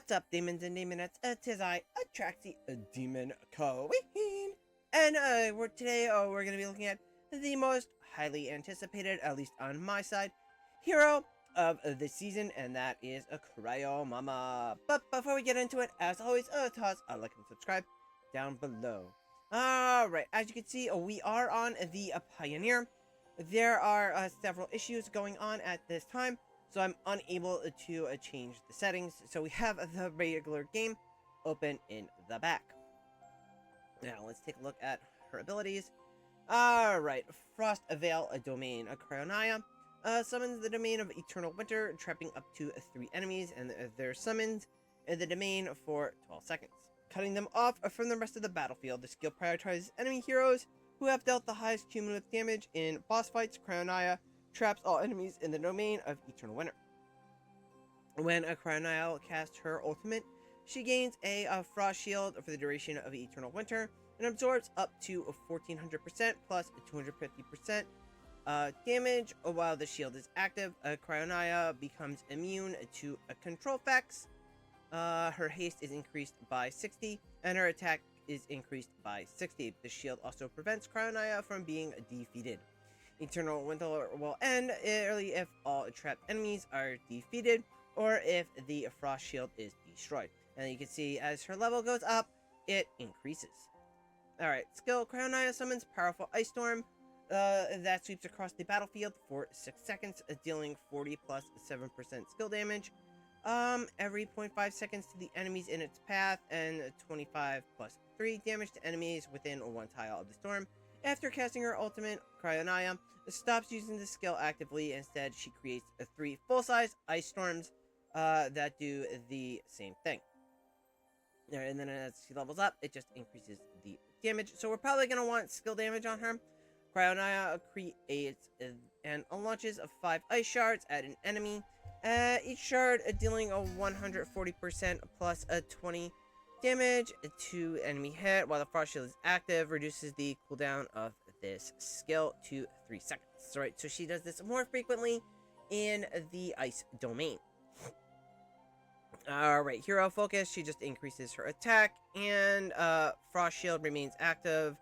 What's up, demons and demonettes? Tis I, Atraxi, a demon queen. And today we're going to be looking at the most highly anticipated, at least on my side, hero of the season, and that is a Cryonaia. But before we get into it, as always, toss a like and subscribe down below. Alright, as you can see, we are on the Pioneer. There are several issues going on at this time, so I'm unable to change the settings. So we have the regular game open in the back. Now let's take a look at her abilities. Alright, Frost Veil, a domain, a Cryonaia. Summons the domain of Eternal Winter, trapping up to 3 enemies, and they're summoned in the domain for 12 seconds. Cutting them off from the rest of the battlefield, the skill prioritizes enemy heroes who have dealt the highest cumulative damage in boss fights. Cryonaia traps all enemies in the domain of Eternal Winter. When a Cryonaia casts her ultimate, she gains a Frost Shield for the duration of Eternal Winter and absorbs up to 1400% plus 250% damage while the shield is active. Cryonaia becomes immune to control effects. Her haste is increased by 60, and her attack is increased by 60. The shield also prevents Cryonaia from being defeated. Eternal Winter will end early if all trapped enemies are defeated, or if the Frost Shield is destroyed. And you can see as her level goes up, it increases. Alright, skill, Cryonaia summons powerful Ice Storm that sweeps across the battlefield for 6 seconds, dealing 40 plus 7% skill damage. Every 0.5 seconds to the enemies in its path, and 25 plus 3 damage to enemies within 1 tile of the storm. After casting her ultimate, Cryonaia stops using the skill actively. Instead, she creates 3 full-size ice storms that do the same thing. And then as she levels up, it just increases the damage. So we're probably going to want skill damage on her. Cryonaia creates and launches 5 ice shards at an enemy. Each shard dealing a 140% plus a 20 damage to enemy hit, while the Frost Shield is active, reduces the cooldown of this skill to 3 seconds. Alright, so she does this more frequently in the ice domain. Alright, hero focus, she just increases her attack, and Frost Shield remains active.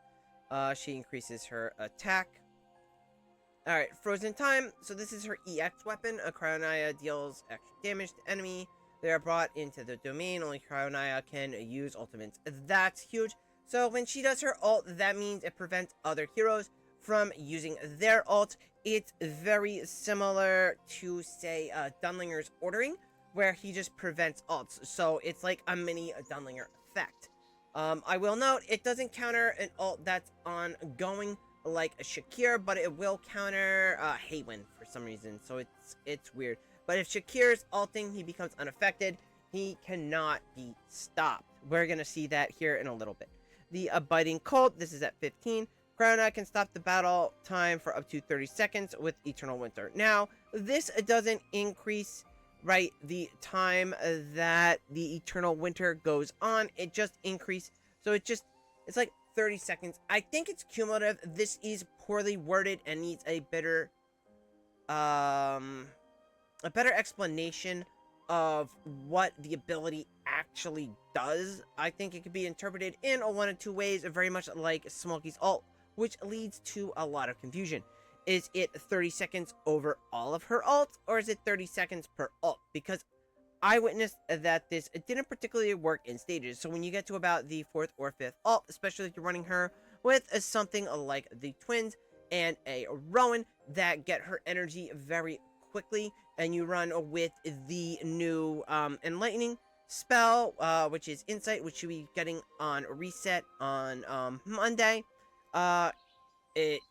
She increases her attack. Alright, Frozen Time. So this is her EX weapon. A Cryonaia deals extra damage to enemy. They are brought into the domain. Only Cryonaia can use ultimates. That's huge. So when she does her ult, that means it prevents other heroes from using their ult. It's very similar to, say, Dunlinger's Ordering, where he just prevents ults. So it's like a mini Dunlinger effect. I will note, it doesn't counter an ult that's ongoing like a Shakir, but it will counter Haywin for some reason, so it's weird. But if Shakir's ulting, he becomes unaffected. He cannot be stopped. We're gonna see that here in a little bit. The Biting Cold, this is at 15. Cryonaia can stop the battle time for up to 30 seconds with Eternal Winter. Now, this doesn't increase, right, the time that the Eternal Winter goes on. It just increases, so it's like 30 seconds. I think it's cumulative. This is poorly worded and needs a better explanation of what the ability actually does. I think it could be interpreted in one of 2 ways, very much like Smokey's ult, which leads to a lot of confusion. Is it 30 seconds over all of her ults, or is it 30 seconds per ult? Because I witnessed that this didn't particularly work in stages. So when you get to about the 4th or 5th ult, especially if you're running her with something like the Twins and a Rowan that get her energy very quickly, and you run with the new Enlightening spell, which is Insight, which you'll be getting on reset on Monday.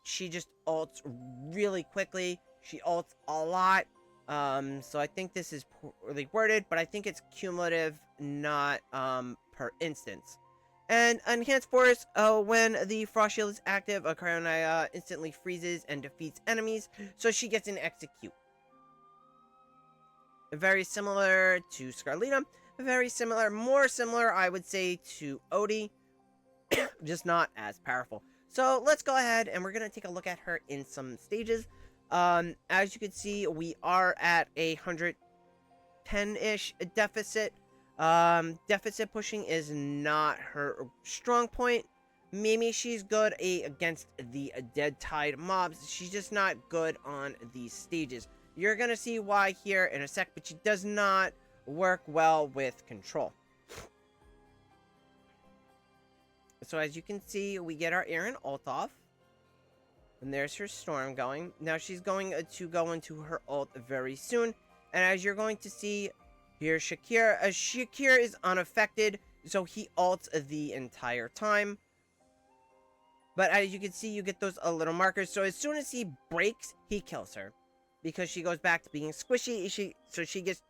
She just ults really quickly. She ults a lot. So I think this is poorly worded, but I think it's cumulative, not per instance. And Enhanced Force, when the Frost Shield is active, a Cryonaia instantly freezes and defeats enemies, so she gets an Execute. Very similar to Scarlina, very similar, more similar, I would say, to Odie, just not as powerful. So let's go ahead and we're going to take a look at her in some stages. As you can see, we are at a 110-ish deficit. Deficit pushing is not her strong point. Maybe she's good against the dead tide mobs. She's just not good on these stages. You're gonna see why here in a sec, but she does not work well with control. So as you can see, we get our Aaron ult off. And there's her storm going. Now she's going to go into her ult very soon. And as you're going to see, here's Shakir. Shakir is unaffected, so he ults the entire time. But as you can see, you get those little markers. So as soon as he breaks, he kills her. Because she goes back to being squishy. So she gets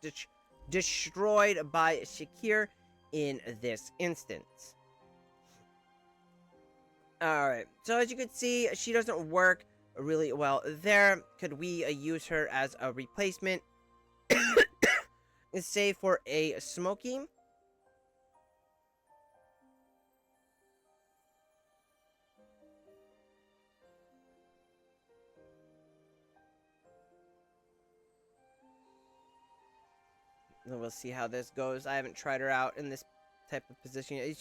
destroyed by Shakir in this instance. Alright, so as you can see, she doesn't work really well there. Could we use her as a replacement? Say for a Smokey. And we'll see how this goes. I haven't tried her out in this type of position yet.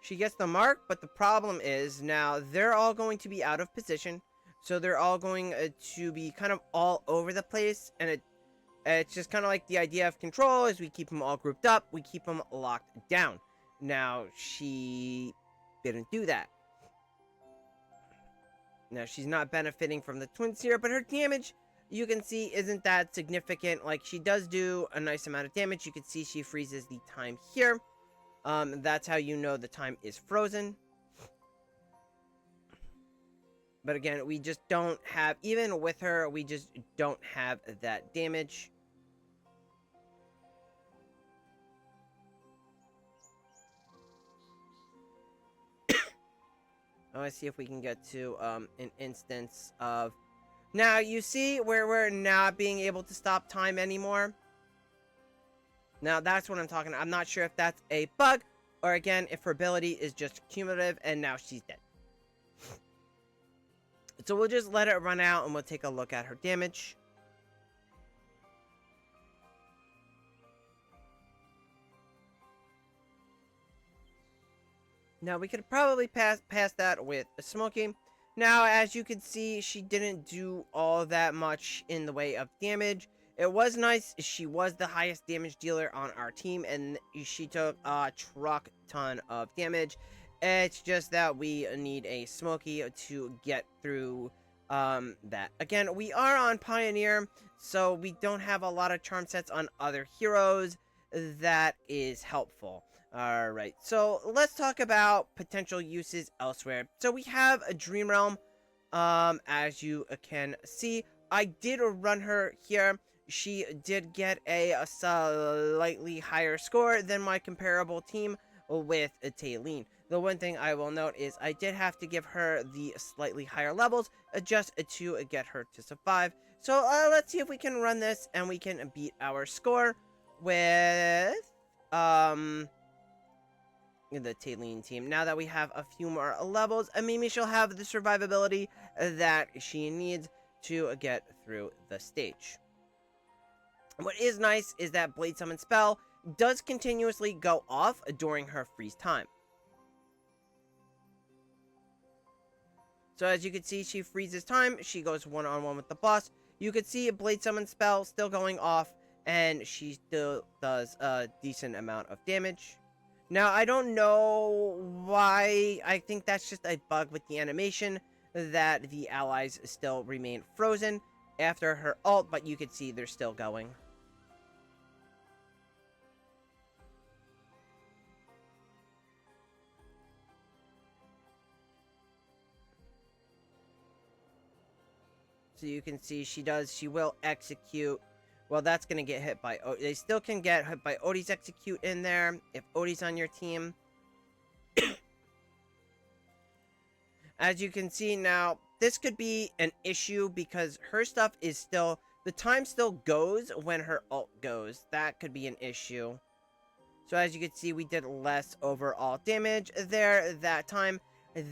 She gets the mark, but the problem is now they're all going to be out of position. So they're all going to be kind of all over the place. And it's just kind of like the idea of control is we keep them all grouped up. We keep them locked down. Now, she didn't do that. Now, she's not benefiting from the twins here, but her damage, you can see, isn't that significant. Like, she does do a nice amount of damage. You can see she freezes the time here. That's how you know the time is frozen. But again, we just don't have, even with her, we just don't have that damage. I want to see if we can get to an instance of... Now, you see where we're not being able to stop time anymore? Now, that's what I'm talking about. I'm not sure if that's a bug, or again, if her ability is just cumulative, and now she's dead. So we'll just let it run out, and we'll take a look at her damage. Now, we could probably pass that with a Smoking. Now, as you can see, she didn't do all that much in the way of damage. It was nice. She was the highest damage dealer on our team, and she took a truck ton of damage. It's just that we need a Smokey to get through that. Again, we are on Pioneer, so we don't have a lot of charm sets on other heroes. That is helpful. Alright, so let's talk about potential uses elsewhere. So we have a Dream Realm, as you can see. I did run her here. She did get a slightly higher score than my comparable team with Taylene. The one thing I will note is I did have to give her the slightly higher levels just to get her to survive. So let's see if we can run this and we can beat our score with the Taylene team. Now that we have a few more levels, maybe she'll have the survivability that she needs to get through the stage. What is nice is that Blade Summon spell does continuously go off during her freeze time. So as you can see, she freezes time, she goes one-on-one with the boss. You can see a Blade Summon spell still going off, and she still does a decent amount of damage. Now, I don't know why. I think that's just a bug with the animation, that the allies still remain frozen after her ult, but you can see they're still going. So you can see she will execute. Well, that's going to get hit by... They still can get hit by Odie's execute in there, if Odie's on your team. As you can see now, this could be an issue because her stuff is still... The time still goes when her ult goes. That could be an issue. So as you can see, we did less overall damage there that time.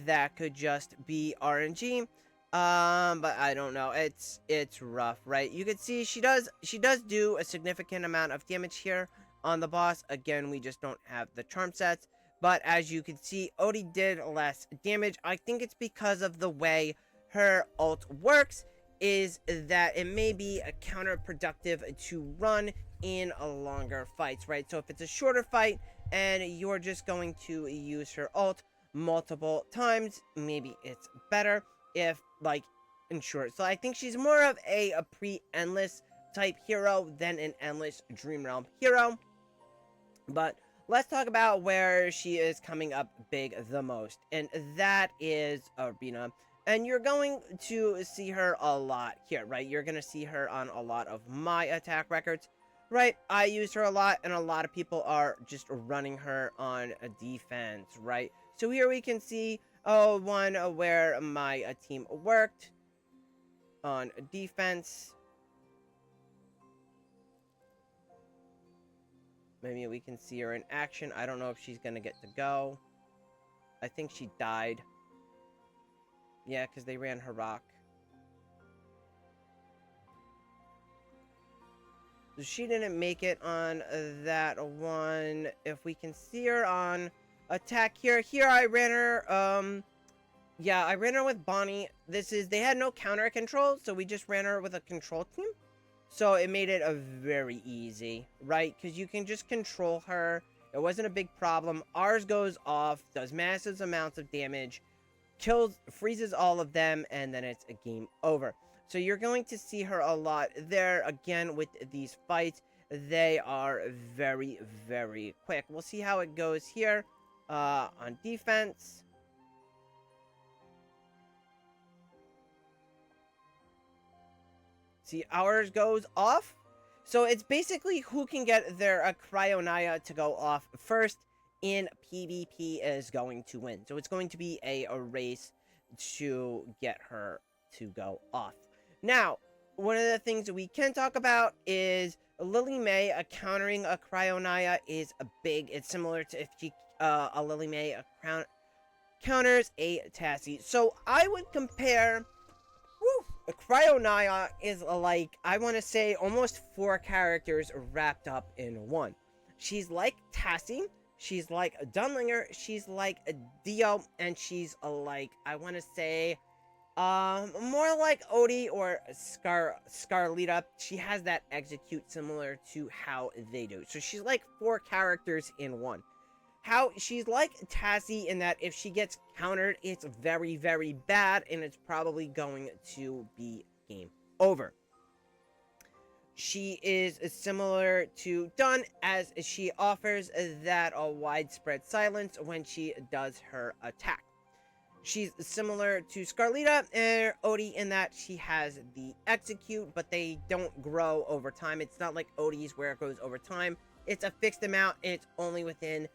That could just be RNG. But I don't know. It's rough, right? You can see she does do a significant amount of damage here. on the boss. Again, we just don't have the charm sets. But as you can see, Odie did less damage. I think it's because of the way her ult works, is that it may be counterproductive to run in a longer fights, right? So if it's a shorter fight and you're just going to use her ult multiple times, maybe it's better if, like, in short. So I think she's more of a pre-endless type hero than an endless Dream Realm hero. But let's talk about where she is coming up big the most, and that is Arena. And you're going to see her a lot here, right? You're going to see her on a lot of my attack records, right? I use her a lot, and a lot of people are just running her on a defense, right? So here we can see one where my team worked on defense. Maybe we can see her in action. I don't know if she's going to get to go. I think she died. Yeah, because they ran her rock. So she didn't make it on that one. If we can see her on attack here. Here I ran her, yeah, I ran her with Bonnie. They had no counter control, so we just ran her with a control team. So it made it very easy, right? Because you can just control her. It wasn't a big problem. Ours goes off, does massive amounts of damage, freezes all of them, and then it's a game over. So you're going to see her a lot there. Again, with these fights, they are very, very quick. We'll see how it goes here on defense. See, ours goes off. So it's basically who can get their Cryonaia to go off first in PvP is going to win. So it's going to be a race to get her to go off. Now, one of the things we can talk about is Lily May countering a Cryonaia is a big. It's similar to if she a Lily May counters a Tassie. So I would compare. Cryonaia is like, I want to say, almost 4 characters wrapped up in one. She's like Tassie, she's like a Dunlinger, she's like a Dio, and she's like, I want to say, more like Odie or Scarletta. She has that execute similar to how they do. So she's like 4 characters in one. How she's like Tassie in that if she gets countered, it's very, very bad, and it's probably going to be game over. She is similar to Dun, as she offers that widespread silence when she does her attack. She's similar to Scarletta and Odie in that she has the execute, but they don't grow over time. It's not like Odie's where it goes over time. It's a fixed amount, and it's only within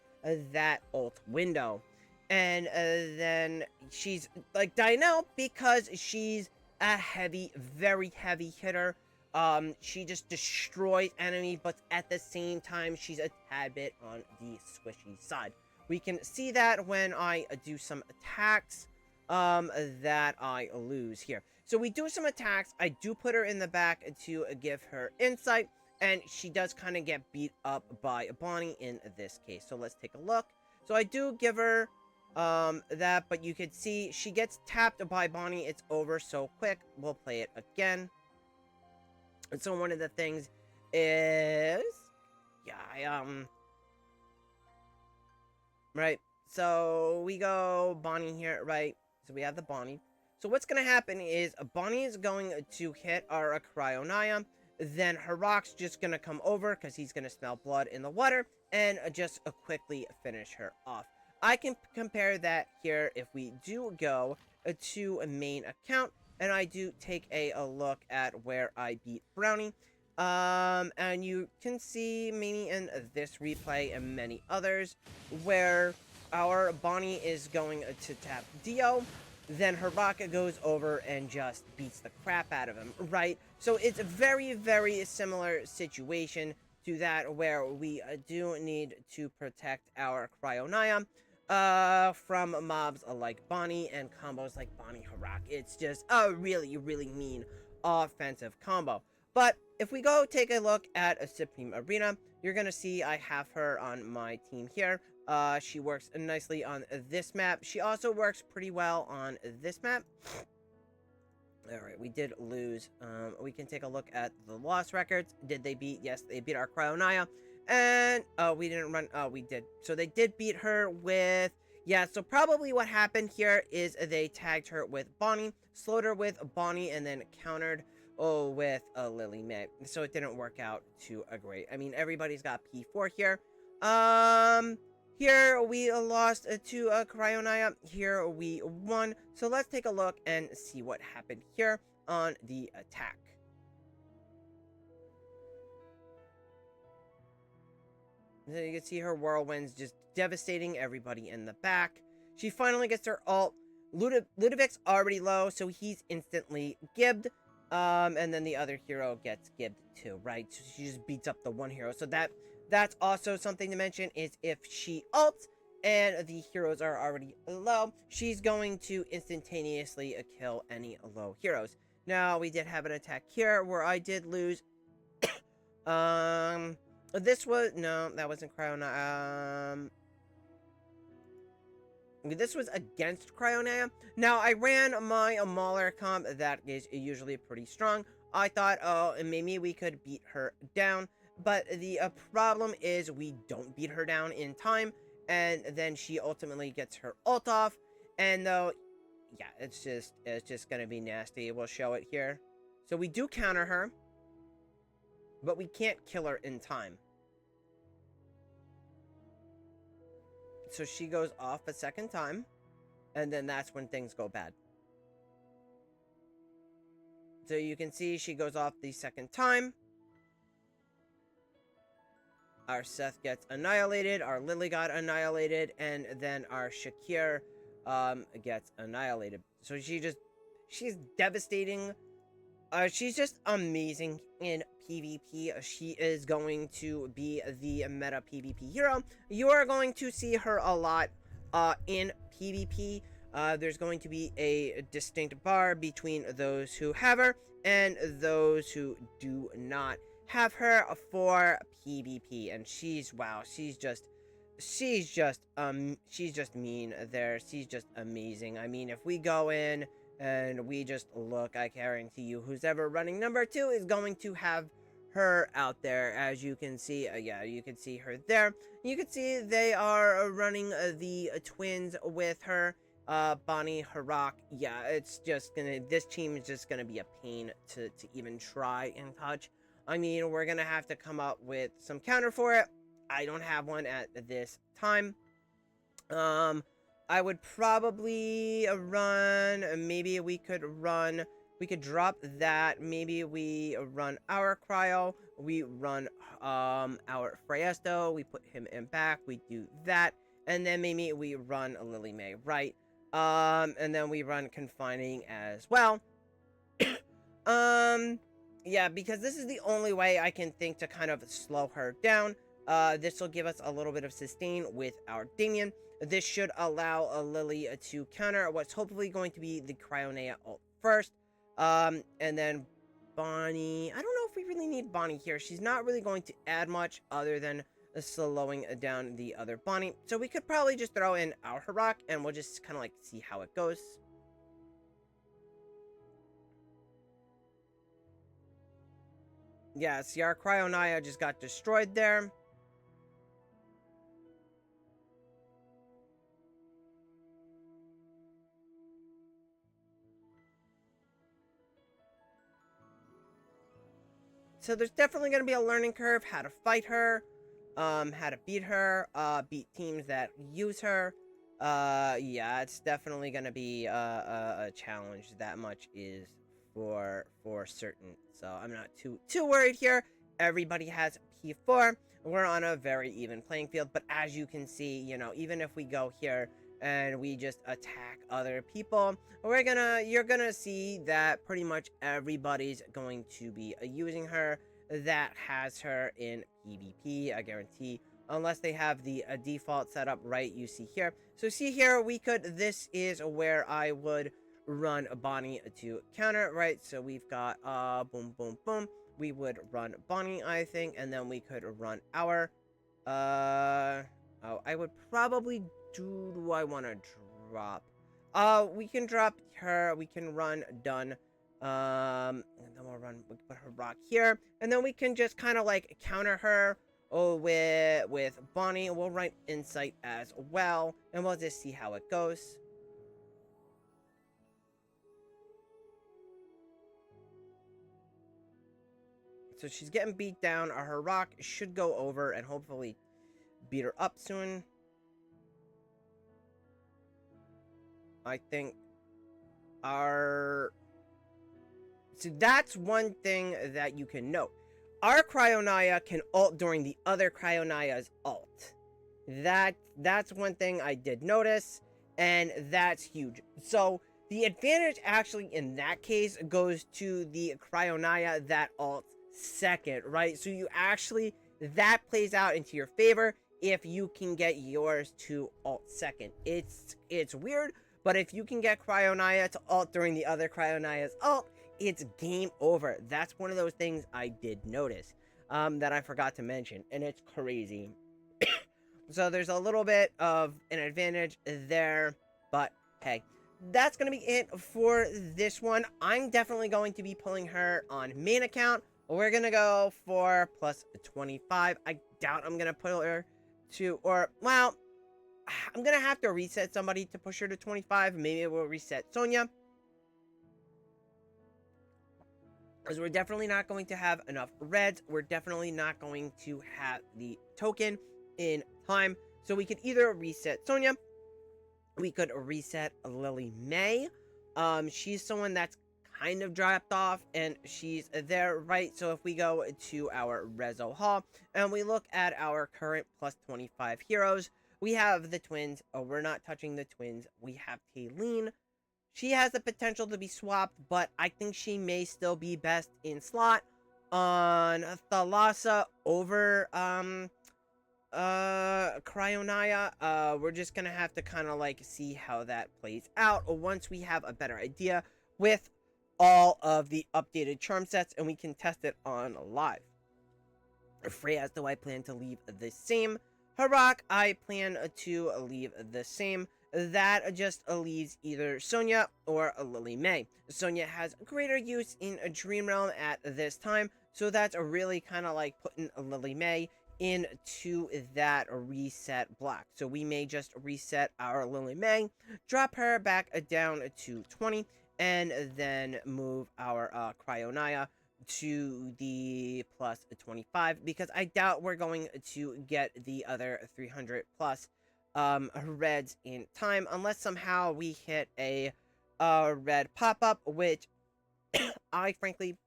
that ult window. And then she's like Dynel because she's a heavy, very heavy hitter. She just destroys enemy, but at the same time she's a tad bit on the squishy side. We can see that when I do some attacks that I lose here. So we do some attacks. I do put her in the back to give her insight, and she does kind of get beat up by Bonnie in this case. So let's take a look. So I do give her that, but you could see she gets tapped by Bonnie. It's over so quick. We'll play it again. And so one of the things is, yeah, right. So we go Bonnie here, right? So we have the Bonnie. So what's going to happen is Bonnie is going to hit our Cryonaia. Then her rock's just going to come over because he's going to smell blood in the water and just quickly finish her off. I can compare that here if we do go to a main account and I do take a look at where I beat Brownie. And you can see maybe in this replay and many others where our Bonnie is going to tap Dio. Then her rocket goes over and just beats the crap out of him, right? So it's a very, very similar situation to that where we do need to protect our Cryonaia from mobs like Bonnie and combos like Bonnie Harak. It's just a really, really mean offensive combo. But if we go take a look at a Supreme Arena, you're gonna see I have her on my team here. She works nicely on this map. She also works pretty well on this map. Alright, we did lose. We can take a look at the loss records. Did they beat? Yes, they beat our Cryonaia. And, we didn't run. We did. So they did beat her with... Yeah, so probably what happened here is they tagged her with Bonnie, slowed her with Bonnie, and then countered with Lily May. So it didn't work out too great. I mean, everybody's got P4 here. Here we lost to Cryonaia. Here we won. So let's take a look and see what happened here on the attack. So you can see her whirlwinds just devastating everybody in the back. She finally gets her ult. Ludovic's already low, so he's instantly gibbed. And then the other hero gets gibbed too, right? So she just beats up the one hero. So that's also something to mention, is if she ults and the heroes are already low, she's going to instantaneously kill any low heroes. Now, we did have an attack here where I did lose. This was... No, that wasn't Cryonaia. This was against Cryonaia. Now, I ran my Mauler comp that is usually pretty strong. I thought, oh, maybe we could beat her down. But the problem is we don't beat her down in time. And then she ultimately gets her ult off. And though, yeah, it's just going to be nasty. We'll show it here. So we do counter her. But we can't kill her in time. So she goes off a second time. And then that's when things go bad. So you can see she goes off the second time. Our Seth gets annihilated. Our Lily got annihilated. And then our Shakir gets annihilated. So she's devastating. She's just amazing in PvP. She is going to be the meta PvP hero. You are going to see her a lot in PvP. There's going to be a distinct bar between those who have her and those who do not have her for PvP. And she's just mean there. She's just amazing. I mean, if we go in and we just look, I guarantee you, who's ever running number 2 is going to have her out there. As you can see, yeah, you can see her there. You can see they are running the twins with her, Bonnie, Harak. Yeah, it's just gonna, this team is just gonna be a pain to even try and touch. I mean, we're gonna have to come up with some counter for it. I don't have one at this time. I would probably run, maybe we could drop that, maybe we run our Cryo, we run our Fraesto, we put him in back, we do that, and then maybe we run Lily May, right? And then we run Confining as well. Yeah, because this is the only way I can think to kind of slow her down. This will give us a little bit of sustain with our Damien. This should allow Lily to counter what's hopefully going to be the Cryonaia ult first. And then Bonnie... I don't know if we really need Bonnie here. She's not really going to add much other than slowing down the other Bonnie. So we could probably just throw in our Harak and we'll just kind of like see how it goes. Yeah, see, our Cryonaia just got destroyed there. So there's definitely going to be a learning curve, how to fight her, how to beat her, beat teams that use her. Yeah, it's definitely going to be a challenge. That much is for certain. So I'm not too worried here. Everybody has P4. We're on a very even playing field. But as you can see, you know, even if we go here and we just attack other people, you're gonna see that pretty much everybody's going to be using her that has her in PvP, I guarantee, unless they have the default setup, right? You see here. So see here, this is where I would run Bonnie to counter, right? So we've got boom, boom, boom. we would run Bonnie, I think, and then we could run our, oh, I would probably do I want to drop? We can drop her, we can run Done, and then we put her rock here, and then we can just kind of like counter her, with Bonnie. We'll write Insight as well, and we'll just see how it goes. So she's getting beat down. Her rock should go over and hopefully beat her up soon. I think our... So that's one thing that you can note. Our Cryonaia can ult during the other Cryonaia's ult. That's one thing I did notice, and that's huge. So the advantage actually in that case goes to the Cryonaia that ults second, right? So you actually, that plays out into your favor if you can get yours to ult second. It's weird, but if you can get Cryonaia to ult during the other Cryonaia's ult, it's game over. That's one of those things I did notice, that I forgot to mention, and it's crazy. So there's a little bit of an advantage there, but hey, that's going to be it for this one. I'm definitely going to be pulling her on main account. We're going to go for plus 25. I doubt I'm going to put her to, or, well, I'm going to have to reset somebody to push her to 25. Maybe we'll reset Sonya, because we're definitely not going to have enough reds. We're definitely not going to have the token in time. So we could either reset Sonya, we could reset Lily May. She's someone that's kind of dropped off, and she's there, right? So if we go to our Rezo Hall and we look at our current plus 25 heroes, we have the twins. Oh, we're not touching the twins. We have Taylene. She has the potential to be swapped, but I think she may still be best in slot on Thalassa over Cryonaia. We're just gonna have to kind of like see how that plays out once we have a better idea with all of the updated charm sets and we can test it on live. Freya's, do I plan to leave the same? Harak, I plan to leave the same. That just leaves either Sonya or Lily May. Sonya has greater use in a Dream Realm at this time, so that's really kind of like putting Lily May into that reset block. So we may just reset our Lily May, drop her back down to 20, and then move our Cryonaia to the plus 25, because I doubt we're going to get the other 300 plus reds in time, unless somehow we hit a red pop-up, which I frankly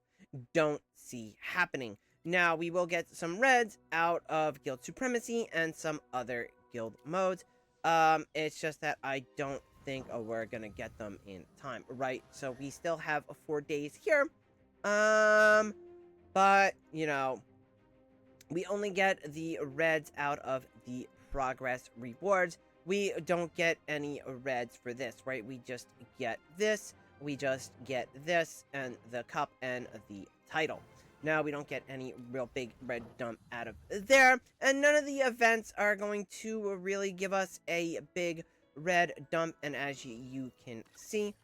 don't see happening. Now, we will get some reds out of Guild Supremacy and some other guild modes. It's just that I don't think we're gonna get them in time, right? So we still have 4 days here. But, you know, we only get the reds out of the progress rewards. We don't get any reds for this, right? We just get this, we just get this, and the cup and the title. Now, we don't get any real big red dump out of there, and none of the events are going to really give us a big red dump, and as you can see,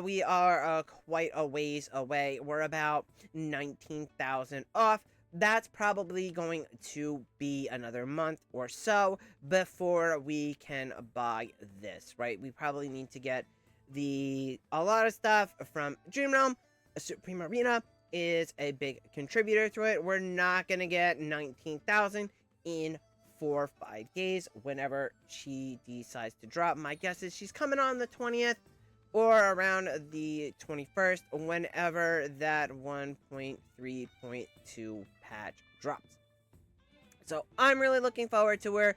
we are quite a ways away. We're about 19,000 off. That's probably going to be another month or so before we can buy this, right? We probably need to get a lot of stuff from Dream Realm. Supreme Arena is a big contributor to it. We're not going to get 19,000 in 4 or 5 days whenever she decides to drop. My guess is she's coming on the 20th or around the 21st, whenever that 1.3.2 patch drops. So I'm really looking forward to her.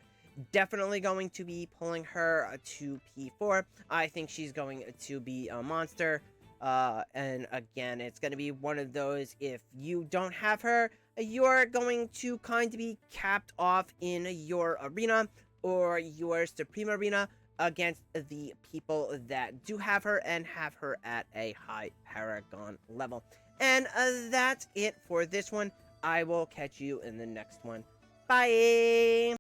Definitely going to be pulling her to P4. I think she's going to be a monster. And again, it's going to be one of those, if you don't have her, you're going to kind of be capped off in your arena or your Supreme Arena against the people that do have her and have her at a high Paragon level. And that's it for this one. I will catch you in the next one. Bye!